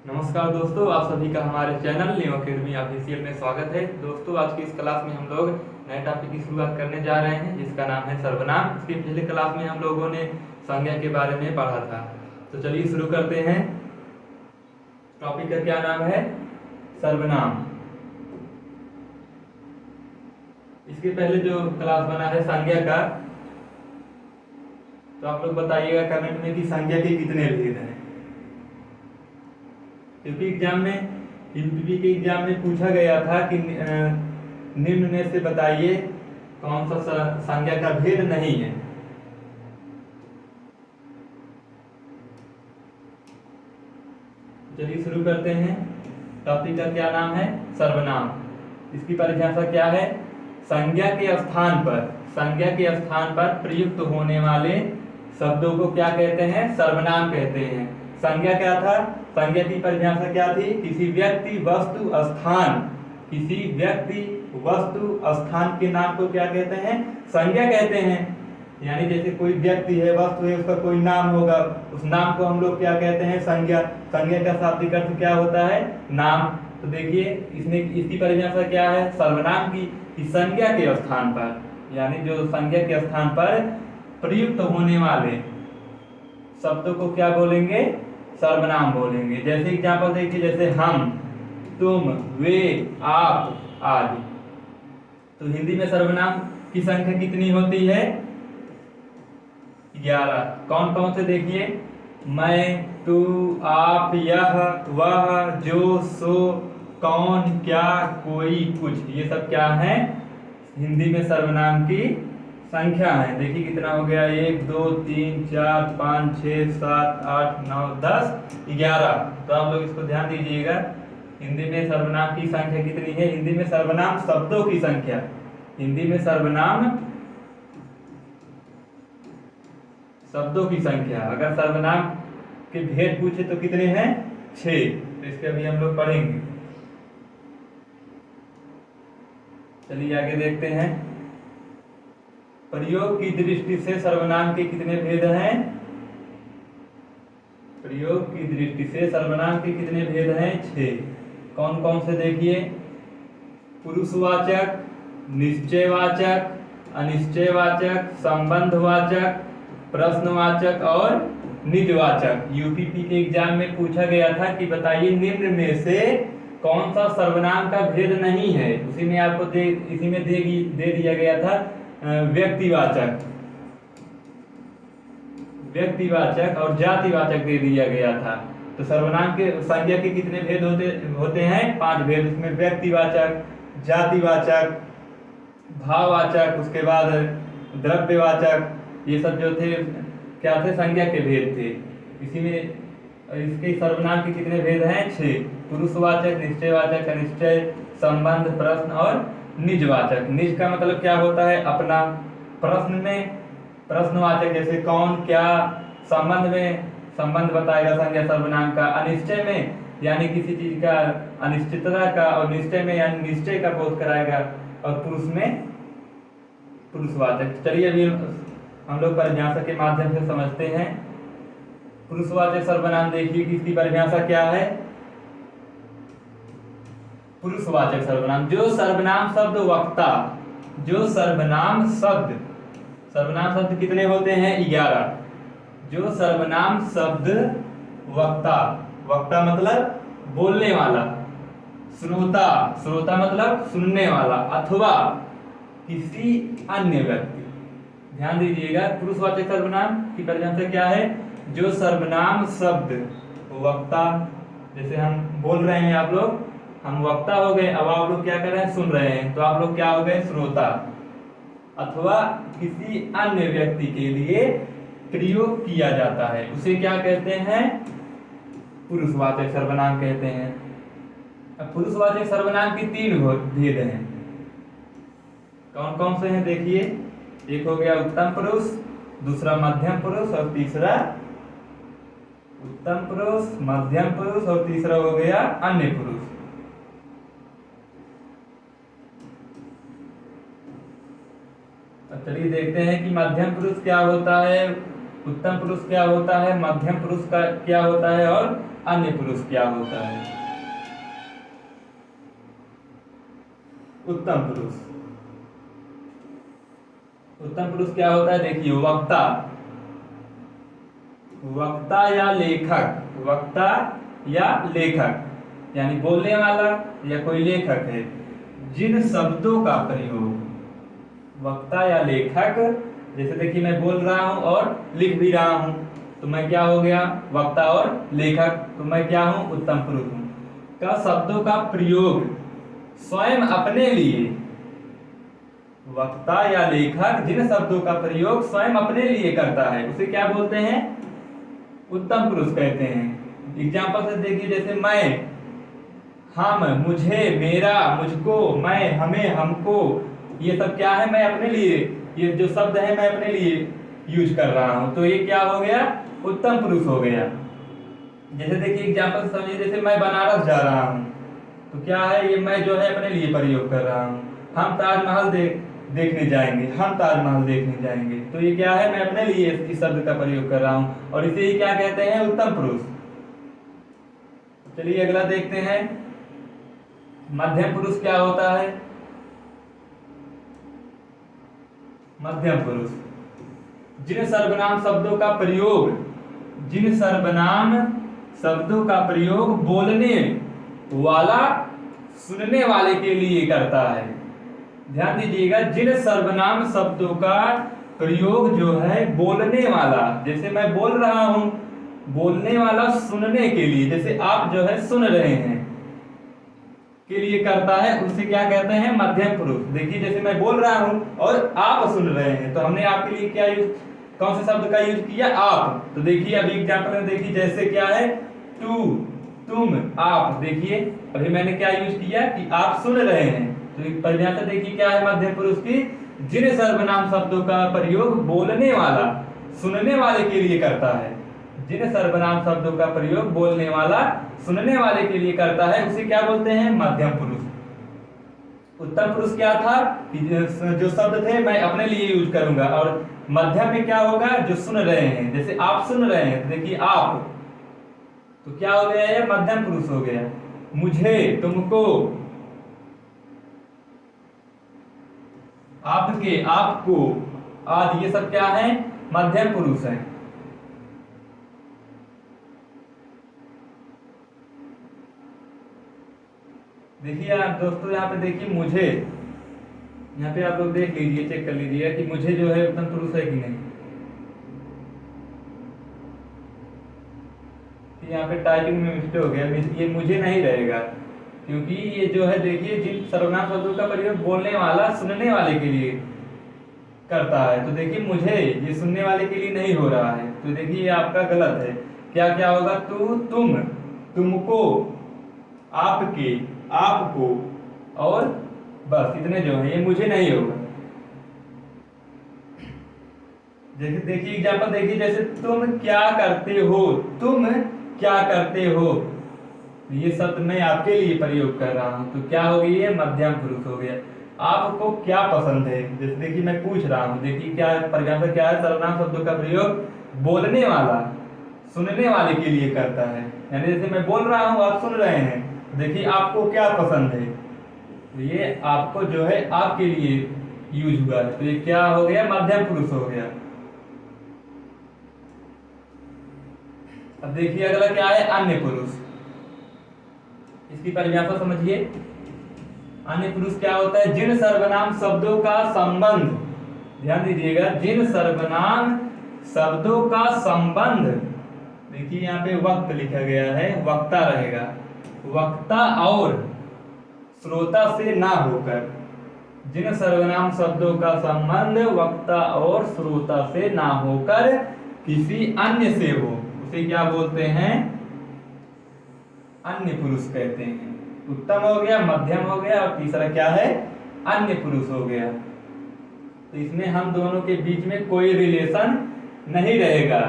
नमस्कार दोस्तों, आप सभी का हमारे चैनल न्यू अकेडमी ऑफिशियल में स्वागत है। दोस्तों, आज की इस क्लास में हम लोग नए टॉपिक की शुरुआत करने जा रहे हैं जिसका नाम है सर्वनाम। इसके पिछले क्लास में हम लोगों ने संज्ञा के बारे में पढ़ा था, तो चलिए शुरू करते हैं। टॉपिक का क्या नाम है? सर्वनाम। इसके पहले जो क्लास बना है संज्ञा का, तो आप लोग बताइएगा कमेंट में कि संज्ञा के कितने भेद हैं, क्योंकि एग्जाम में यूपीपी के एग्जाम में पूछा गया था कि निम्न में से बताइए कौन सा संज्ञा का भेद नहीं है। चलिए शुरू करते हैं। टॉपिक का क्या नाम है? सर्वनाम। इसकी परिभाषा क्या है? संज्ञा के स्थान पर प्रयुक्त होने वाले शब्दों को क्या कहते हैं? सर्वनाम कहते हैं। संज्ञा क्या था? संज्ञा की परिभाषा क्या थी? किसी व्यक्ति वस्तु स्थान के नाम को क्या कहते हैं? संज्ञा कहते हैं। यानी जैसे कोई व्यक्ति है, वस्तु है, उसका कोई नाम होगा, उस नाम को हम लोग क्या कहते हैं? संज्ञा। संज्ञा का शाब्दिक अर्थ क्या होता है? नाम। तो देखिए इसकी परिभाषा क्या है सर्वनाम की? कि संज्ञा के स्थान पर, यानी जो संज्ञा के स्थान पर प्रयुक्त होने वाले शब्दों को क्या बोलेंगे? सर्वनाम बोलेंगे। जैसे एग्जाम्पल देखिए, जैसे हम, तुम, वे, आप आदि। तो हिंदी में सर्वनाम की संख्या कितनी होती है? 11। कौन कौन से? देखिए, मैं, तू, आप, यह, वह, जो, सो, कौन, क्या, कोई, कुछ, ये सब क्या है? हिंदी में सर्वनाम की संख्या है। देखिए कितना हो गया? 1 2 3 4 5 6 7 8 9 10 11। तो आप लोग इसको ध्यान दीजिएगा, हिंदी में सर्वनाम की संख्या कितनी है? हिंदी में सर्वनाम शब्दों की संख्या, हिंदी में सर्वनाम शब्दों की संख्या। अगर सर्वनाम के भेद पूछे तो कितने हैं? 6। तो इसके अभी हम लोग पढ़ेंगे। चलिए आगे देखते हैं। प्रयोग की दृष्टि से सर्वनाम के कितने भेद हैं? प्रयोग की दृष्टि से सर्वनाम के कितने भेद हैं? 6। कौन कौन से? देखिए, पुरुषवाचक, निश्चयवाचक, अनिश्चयवाचक, संबंधवाचक, प्रश्नवाचक और निजवाचक। यूपीपी के एग्जाम में पूछा गया था कि बताइए निम्न में से कौन सा सर्वनाम का भेद नहीं है। उसी में आपको इसी में दे दिया गया था व्यक्तिवाचक और जातिवाचक दे दिया गया था। तो सर्वनाम के संज्ञा के कितने भेद होते हैं? 5 भेद। उसमें व्यक्तिवाचक, जातिवाचक, भाववाचक, उसके बाद द्रव्यवाचक, ये सब जो थे क्या थे? संज्ञा के भेद थे। इसी में इसके सर्वनाम के कितने भेद हैं? 6। पुरुषवाचक, निश्चयवाचक, अनिश्चय, संबंध, प्रश्न और निजवाचक। निज का मतलब क्या होता है? अपना। प्रश्न में प्रश्नवाचक जैसे कौन, क्या। संबंध में संबंध बताएगा संज्ञा सर्वनाम का। अनिश्चय में यानी किसी चीज का अनिश्चितता का, और निश्चय में यानी निश्चय का बोध कराएगा, और पुरुष में पुरुषवाचक। चलिए अभी हम लोग परिभाषा के माध्यम से समझते हैं। पुरुषवाचक सर्वनाम देखिए कि इसकी परिभाषा क्या है? पुरुषवाचक सर्वनाम, जो सर्वनाम शब्द वक्ता, जो सर्वनाम शब्द कितने होते हैं? 11। जो सर्वनाम शब्द वक्ता मतलब बोलने वाला, श्रोता मतलब सुनने वाला, अथवा किसी अन्य व्यक्ति। ध्यान दीजिएगा, पुरुषवाचक सर्वनाम की परिभाषा क्या है? जो सर्वनाम शब्द वक्ता, जैसे हम बोल रहे हैं, आप लोग, हम वक्ता हो गए, अब आप लोग क्या कर रहे हैं? सुन रहे हैं, तो आप लोग क्या हो गए? श्रोता। अथवा किसी अन्य व्यक्ति के लिए प्रयोग किया जाता है, उसे क्या कहते हैं? पुरुषवाचक सर्वनाम कहते हैं। अब पुरुषवाचक सर्वनाम की 3 भेद हैं। कौन कौन से हैं? देखिए, एक हो गया उत्तम पुरुष, दूसरा मध्यम पुरुष, और तीसरा उत्तम पुरुष, मध्यम पुरुष, और तीसरा हो गया अन्य पुरुष। चलिए देखते हैं कि मध्यम पुरुष क्या होता है। उत्तम पुरुष क्या होता है, मध्यम पुरुष का क्या होता है और अन्य पुरुष क्या होता है। उत्तम पुरुष, उत्तम पुरुष क्या होता है, देखिए वक्ता, वक्ता या लेखक, वक्ता या लेखक यानी बोलने वाला या कोई लेखक है, जिन शब्दों का प्रयोग, वक्ता या लेखक, जैसे देखिए मैं बोल रहा हूं और लिख भी रहा हूं तो मैं क्या हो गया, वक्ता और लेखक, तो मैं क्या हूं, उत्तम पुरुष हूं। का शब्दों का प्रयोग स्वयं अपने लिए, वक्ता या लेखक जिन शब्दों का प्रयोग स्वयं अपने लिए करता है उसे क्या बोलते हैं, उत्तम पुरुष कहते हैं। एग्जाम्पल से देखिए, जैसे मैं, हम, मुझे, मेरा, मुझको, मैं, हमें, हमको, ये सब क्या है, मैं अपने लिए, ये जो शब्द है मैं अपने लिए यूज कर रहा हूं, तो ये क्या हो गया, उत्तम पुरुष हो गया। जैसे देखिए एग्जाम्पल से समझिए, जैसे मैं बनारस जा रहा हूं तो क्या है, ये मैं जो है अपने लिए प्रयोग कर रहा हूं। हम ताजमहल देखने जाएंगे, हम ताजमहल देखने जाएंगे, तो ये क्या है, मैं अपने लिए इस शब्द का प्रयोग कर रहा हूं और इसे ही क्या कहते हैं, उत्तम पुरुष। चलिए अगला देखते हैं, मध्यम पुरुष क्या होता है। मध्यम पुरुष जिन सर्वनाम शब्दों का प्रयोग, जिन सर्वनाम शब्दों का प्रयोग बोलने वाला सुनने वाले के लिए करता है। ध्यान दीजिएगा, जिन सर्वनाम शब्दों का प्रयोग जो है बोलने वाला, जैसे मैं बोल रहा हूं, बोलने वाला सुनने के लिए, जैसे आप जो है सुन रहे हैं के लिए करता है, उसे क्या कहते हैं, मध्यम पुरुष। देखिए जैसे मैं बोल रहा हूं और आप सुन रहे हैं, तो हमने आपके लिए क्या यूज, कौन से शब्द का यूज किया, आप। तो देखिए अभी एग्जांपल में देखिए, जैसे क्या है, तू, तुम, आप। देखिए अभी मैंने क्या यूज किया कि आप सुन रहे हैं, तो परिभाषा देखिए क्या है मध्यम पुरुष की, जिन सर्वनाम शब्दों का प्रयोग बोलने वाला सुनने वाले के लिए करता है, जिन सर्वनाम शब्दों का प्रयोग बोलने वाला सुनने वाले के लिए करता है उसे क्या बोलते हैं, मध्यम पुरुष। उत्तम पुरुष क्या था कि जो शब्द थे मैं अपने लिए यूज करूंगा, और मध्यम में क्या होगा, जो सुन रहे हैं, जैसे आप सुन रहे हैं, तो देखिए आप, तो क्या हो गया, ये मध्यम पुरुष हो गया। मुझे, तुमको, आपके, आपको आदि, ये सब क्या है, मध्यम पुरुष है। देखिए आप दोस्तों, यहाँ पे देखिए मुझे, यहाँ पे आप लोग देख लीजिए, चेक कर लीजिए कि मुझे जो है उत्तम पुरुष है कि नहीं। यहाँ पे टाइपिंग में मिस्टेक हो गया, ये मुझे नहीं रहेगा, क्योंकि ये जो है देखिए जिन सर्वनाम शब्दों का प्रयोग बोलने वाला सुनने वाले के लिए करता है, तो देखिए मुझे ये सुनने वाले के लिए नहीं हो रहा है, तो देखिए ये आपका गलत है। क्या क्या होगा, तू, तुम, तुमको, आपके, आपको, और बस इतने जो है, ये मुझे नहीं होगा। जैसे देखिए एग्जांपल देखिए, जैसे तुम क्या करते हो, तुम क्या करते हो, ये शब्द मैं आपके लिए प्रयोग कर रहा हूं, तो क्या हो गई, ये मध्यम पुरुष हो गया। आपको क्या पसंद है, जैसे देखिए मैं पूछ रहा हूं, देखिए क्या परिभाषा क्या है, सर्वनाम शब्दों का प्रयोग बोलने वाला सुनने वाले के लिए करता है, यानी जैसे मैं बोल रहा हूं आप सुन रहे हैं, देखिए आपको क्या पसंद है, तो ये आपको जो है आपके लिए यूज हुआ है, तो ये क्या हो गया, मध्यम पुरुष हो गया। अब देखिए अगला क्या है, अन्य पुरुष। इसकी परिभाषा समझिए, अन्य पुरुष क्या होता है, जिन सर्वनाम शब्दों का संबंध, ध्यान दीजिएगा, जिन सर्वनाम शब्दों का संबंध, देखिए यहाँ पे वक्त लिखा गया है, वक्ता रहेगा, वक्ता और श्रोता से ना होकर, जिन सर्वनाम शब्दों का संबंध वक्ता और श्रोता से ना होकर किसी अन्य से हो, उसे क्या बोलते हैं, अन्य पुरुष कहते हैं। उत्तम हो गया, मध्यम हो गया, और तीसरा क्या है, अन्य पुरुष हो गया। तो इसमें हम दोनों के बीच में कोई रिलेशन नहीं रहेगा।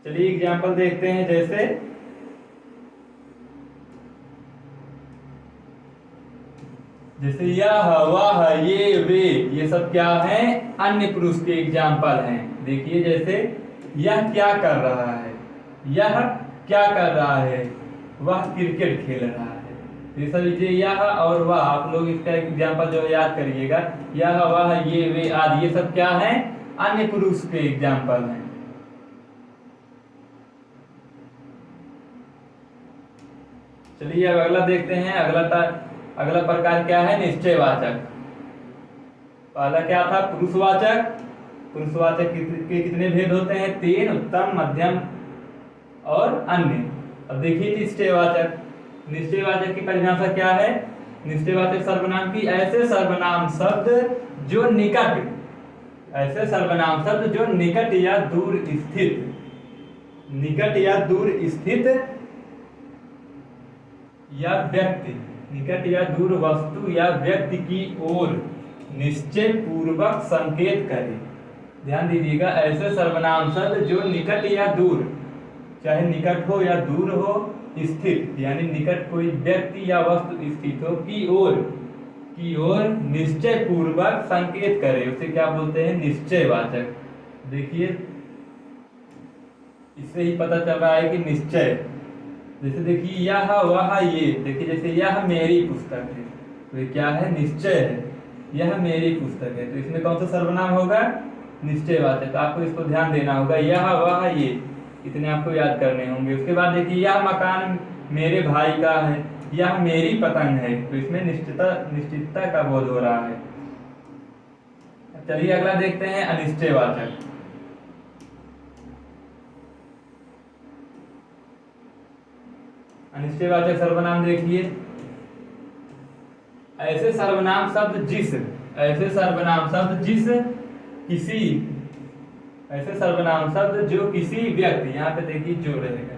चलिए एग्जाम्पल देखते हैं, जैसे यह, वह, ये, वे, ये सब क्या हैं, अन्य पुरुष के एग्जाम्पल हैं। देखिए जैसे यह क्या कर रहा है, यह क्या कर रहा है, वह क्रिकेट खेल रहा है। ये सब लीजिए यह और वह, आप लोग इसका एग्जाम्पल जो है याद करिएगा। यह वह ये वे आदि, ये सब क्या है, अन्य पुरुष के एग्जाम्पल हैं। चलिए अब अगला देखते हैं। अगला प्रकार क्या है, निश्चयवाचक। पहला क्या था, पुरुषवाचक। पुरुषवाचक के कितने भेद होते हैं, 3, उत्तम, मध्यम और अन्य। अब देखिए निश्चयवाचक। निश्चयवाचक की परिभाषा क्या है, निश्चयवाचक सर्वनाम की ऐसे सर्वनाम शब्द जो निकट, ऐसे सर्वनाम शब्द जो निकट या दूर स्थित, निकट या दूर स्थित या व्यक्ति, निकट या दूर वस्तु या व्यक्ति की ओर निश्चय पूर्वक संकेत करे। ध्यान दीजिएगा, ऐसे सर्वनाम शब्द जो निकट या दूर, चाहे निकट हो या दूर हो, स्थित यानी निकट कोई व्यक्ति या वस्तु स्थित हो, की ओर निश्चय पूर्वक संकेत करे, उसे क्या बोलते हैं, निश्चयवाचक। देखिए इससे ही पता चल रहा है कि निश्चय, जैसे देखिए यह वह ये, देखिए जैसे यह मेरी पुस्तक है, तो ये क्या है, निश्चय है, यह मेरी पुस्तक है, तो इसमें कौन सा सर्वनाम होगा, निश्चयवाचक। आपको इसको ध्यान देना होगा, यह वह ये, इतने आपको याद करने होंगे। उसके बाद देखिए यह मकान मेरे भाई का है, यह मेरी पतंग है, तो इसमें निश्चितता का बोध हो रहा है। चलिए अगला देखते हैं, अनिश्चयवाचक। अनिश्चयवाचक सर्वनाम देखिए, ऐसे सर्वनाम शब्द जिस, ऐसे सर्वनाम शब्द जिस किसी, ऐसे सर्वनाम शब्द जो किसी व्यक्ति, यहाँ पे देखिए जो रहेगा,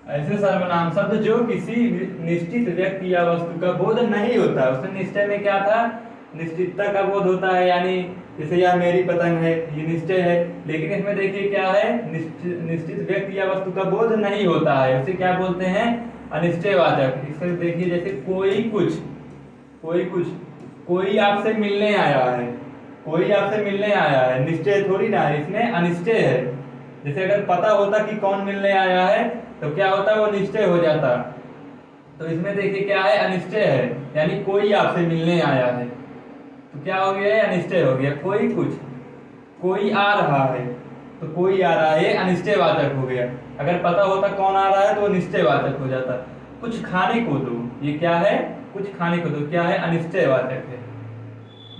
ऐसे सर्वनाम शब्द जो किसी निश्चित व्यक्ति या वस्तु का बोध नहीं होता। उसमें निश्चय में क्या था, निश्चितता का बोध होता है, यानी जैसे यह मेरी पतंग है, ये निश्चय है, लेकिन इसमें देखिए क्या है, निश्चित व्यक्ति या वस्तु का बोध नहीं होता है, उसे क्या बोलते हैं, अनिश्चयवाचक। इसमें देखिए जैसे कोई कुछ, कोई आपसे मिलने आया है, कोई आपसे मिलने आया है, निश्चय थोड़ी ना है, इसमें अनिश्चय है। जैसे अगर पता होता कि कौन मिलने आया है तो क्या होता, वो निश्चय हो जाता, तो इसमें देखिए क्या है, अनिश्चय है, यानी कोई आपसे मिलने आया है, तो क्या हो गया है, अनिश्चय हो गया। कोई कुछ, कोई आ रहा है, तो कोई आ रहा है, अनिश्चयवाचक हो गया। अगर पता होता कौन आ रहा है तो वो निश्चयवाचक हो जाता। कुछ खाने को दो, ये क्या है, कुछ खाने को दो, क्या है, अनिश्चयवाचक है।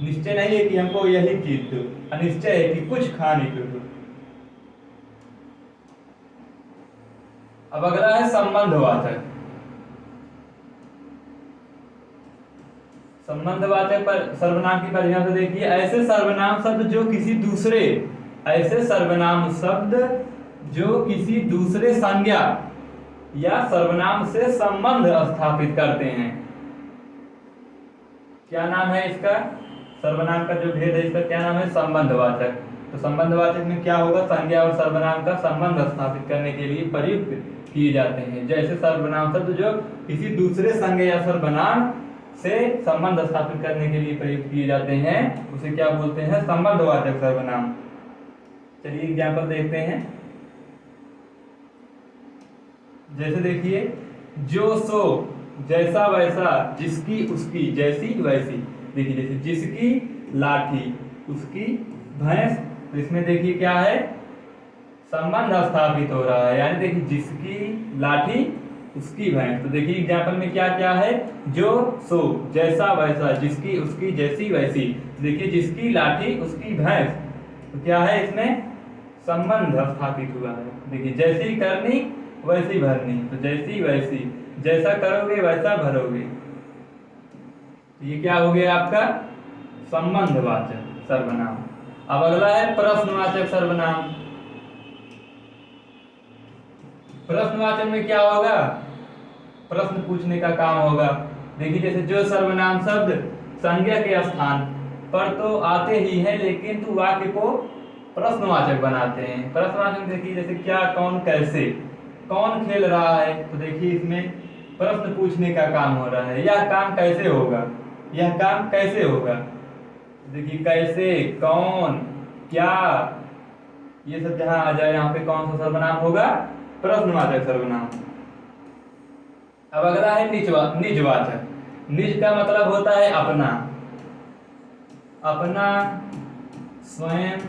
निश्चय नहीं है कि हमको यही चीज दो, अनिश्चय है कि कुछ खाने को दो। अब अगला है संबंधवाचक। संबंधवाचक पर सर्वनाम की परिभाषा देखिए, ऐसे सर्वनाम शब्द जो किसी दूसरे, ऐसे सर्वनाम शब्द जो किसी दूसरे संज्ञा या सर्वनाम से संबंध स्थापित करते हैं। क्या नाम है इसका, सर्वनाम का जो भेद है इसका क्या नाम है, संबंधवाचक। तो संबंधवाचक में क्या होगा, संज्ञा और सर्वनाम का संबंध स्थापित करने के लिए प्रयुक्त किए जाते हैं। जैसे सर्वनाम शब्द जो किसी दूसरे संज्ञा या सर्वनाम से संबंध स्थापित करने के लिए प्रयुक्त किए जाते हैं, उसे क्या बोलते हैं, संबंधवाचक सर्वनाम। चलिए एग्जाम्पल देखते हैं। जैसे देखिए, जो सो, जैसा वैसा, जिसकी उसकी, जैसी वैसी। देखिए जैसे जिसकी लाठी, उसकी भैंस, तो इसमें देखिए क्या है, संबंध स्थापित हो रहा है, यानी देखिए जिसकी लाठी उसकी भैंस। तो देखिए एग्जाम्पल में क्या क्या है, जो सो, जैसा वैसा, जिसकी उसकी, जैसी वैसी। देखिए जिसकी लाठी उसकी भैंस, तो क्या है, इसमें संबंध स्थापित हुआ है। देखिए जैसी करनी वैसी भरनी, तो जैसी वैसी, जैसा करोगे वैसा भरोगे। ये क्या हो गया आपका, संबंधवाचक सर्वनाम। अब अगला है प्रश्नवाचक सर्वनाम। प्रश्नवाचक में क्या होगा, प्रश्न पूछने का काम होगा। देखिए जैसे जो सर्वनाम शब्द संज्ञा के स्थान पर तो आते ही हैं, लेकिन तो वाक्य को प्रश्नवाचक बनाते हैं। प्रश्नवाचक देखिए जैसे क्या, कौन, कैसे, कौन खेल रहा है, तो देखिए इसमें प्रश्न पूछने का काम हो रहा है, यह काम कैसे होगा, यह काम कैसे होगा। देखिए कैसे, कौन, क्या, ये सब जहां आ जाए यहाँ पे कौन सा सर्वनाम होगा, प्रश्नवाचक सर्वनाम। अब अगला है निजवाचक। निज का मतलब होता है अपना, अपना, स्वयं।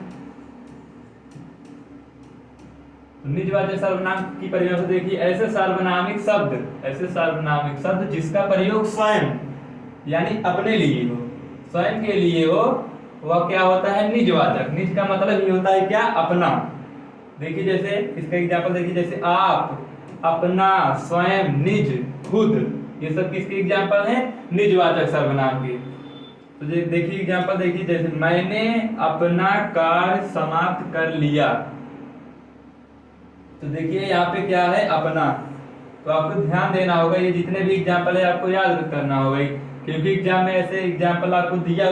तो निजवाचक सर्वनाम की परिभाषा देखिए, ऐसे सार्वनामिक शब्द जिसका प्रयोग स्वयं यानी अपने लिए हो, स्वयं के लिए हो, वह क्या होता है, निजवाचक। निज का मतलब ये होता है क्या, अपना। देखिए जैसे इसका एग्जांपल देखिए, जैसे आप, अपना, स्वयं, निज, खुद, ये सब किसके एग्जांपल हैं, निजवाचक सर्वनाम के। तो देखिए एग्जांपल देखिए, जैसे मैंने अपना कार्य समाप्त कर लिया। तो देखिए यहाँ पे क्या है, अपना। तो आपको ध्यान देना होगा, ये जितने भी एग्जांपल है आपको याद करना होगा, क्योंकि एग्जाम में ऐसे एग्जाम्पल आपको दिया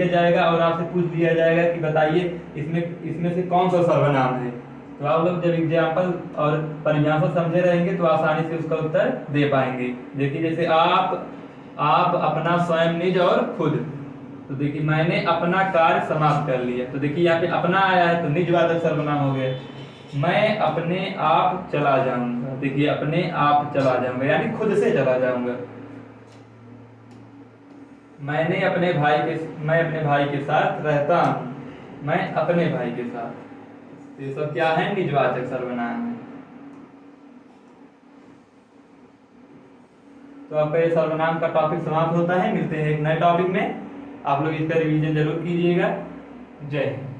जाएगा और आपसे पूछ लिया जाएगा कि बताइए इसमें से कौन सा सर्वनाम है। तो आप लोग जब एग्जाम्पल और परिभाषा समझे रहेंगे तो आसानी से उसका उत्तर दे पाएंगे। देखिए जैसे आप, अपना, स्वयं, निज और खुद। तो देखिए मैंने अपना कार्य समाप्त कर लिया, तो देखिए यहाँ पे अपना आया है तो निजवाचक सर्वनाम हो गया। मैं अपने आप चला जाऊंगा, देखिए अपने आप चला जाऊंगा यानी खुद से चला जाऊंगा। मैं अपने भाई के साथ रहता हूं, मैं अपने भाई के साथ। तो ये सब क्या है, निजवाचक सर्वनाम है। तो आपका ये सर्वनाम का टॉपिक समाप्त होता है। मिलते हैं एक नए टॉपिक में, आप लोग इसका रिवीजन जरूर कीजिएगा। जय हिंद।